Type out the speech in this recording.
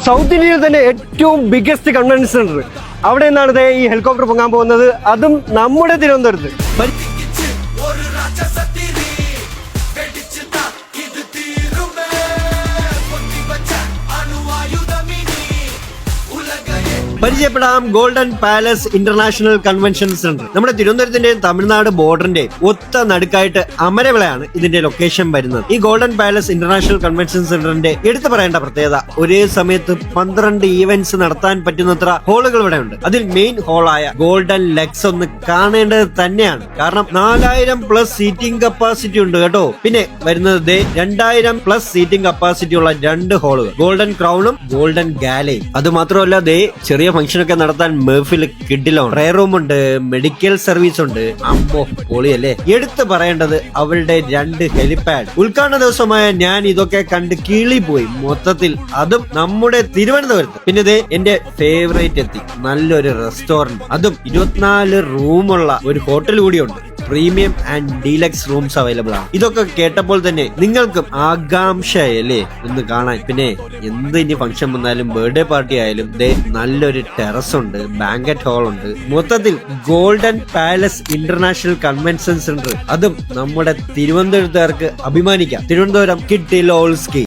South ഇന്ത്യയിൽ തന്നെ ഏറ്റവും ബിഗ്ഗസ്റ്റ് കൺവെൻഷൻ സെന്റർ അവിടെ നിന്നാണ് ഈ ഹെലികോപ്റ്റർ പൊങ്ങാൻ പോകുന്നത്, അതും നമ്മുടെ തിരുവനന്തപുരത്ത്. പരിചയപ്പെടാം golden palace international convention centre. നമ്മുടെ തിരുവനന്തപുരത്തിന്റെയും തമിഴ്നാട് ബോർഡറിന്റെ ഒത്ത നടുക്കായിട്ട് അമരവിളയാണ് ഇതിന്റെ ലൊക്കേഷൻ വരുന്നത്. ഈ ഗോൾഡൻ പാലസ് ഇന്റർനാഷണൽ കൺവെൻഷൻ സെന്ററിന്റെ എടുത്തു പറയേണ്ട പ്രത്യേകത, ഒരേ സമയത്ത് 12 ഈവന്റ്സ് നടത്താൻ പറ്റുന്നത്ര ഹോളുകൾ ഇവിടെ ഉണ്ട്. അതിൽ മെയിൻ ഹോളായ ഗോൾഡൻ ലെഗ്സ് ഒന്ന് കാണേണ്ടത് തന്നെയാണ്. കാരണം 4000+ സീറ്റിംഗ് കപ്പാസിറ്റി ഉണ്ട് കേട്ടോ. പിന്നെ വരുന്നത് 2000+ സീറ്റിംഗ് കപ്പാസിറ്റി ഉള്ള 2 ഹോളുകൾ, ഗോൾഡൻ ക്രൗണും ഗോൾഡൻ ഗാലയും. അത് മാത്രമല്ല ചെറിയ ഫംഗ്ഷൻ ഒക്കെ നടത്താൻ മെഹ്ഫിൽ കിഡിലാണ്. പ്രയർ റൂം ഉണ്ട്, മെഡിക്കൽ സർവീസ് ഉണ്ട്. അമ്പോ പൊളിയല്ലേ. എടുത്തു പറയേണ്ടത് അവരുടെ 2 ഹെലിപാഡ്. ഉദ്ഘാടന ദിവസമായ ഞാൻ ഇതൊക്കെ കണ്ട് കിളി പോയി മൊത്തത്തിൽ, അതും നമ്മുടെ തിരുവനന്തപുരത്ത്. പിന്നെ എന്റെ ഫേവറേറ്റ് എത്തി, നല്ലൊരു റെസ്റ്റോറന്റ്, അതും 24 റൂമുള്ള ഒരു ഹോട്ടൽ കൂടിയുണ്ട്. Premium and deluxe rooms available ആണ്. ഇതൊക്കെ കേട്ടപ്പോൾ തന്നെ നിങ്ങൾക്കും ആകാംക്ഷയല്ലേ ഒന്ന് കാണാൻ. പിന്നെ എന്ത് ഇനി ഫംഗ്ഷൻ വന്നാലും, ബർത്ത്ഡേ പാർട്ടി ആയാലും നല്ലൊരു ടെറസ് ഉണ്ട്, ബാങ്കറ്റ് ഹാൾ ഉണ്ട്. മൊത്തത്തിൽ golden palace international convention centre, അതും നമ്മുടെ തിരുവനന്തപുരത്തുകാർക്ക് അഭിമാനിക്കാം. തിരുവനന്തപുരം കിട്ടിലോൾസ്കി.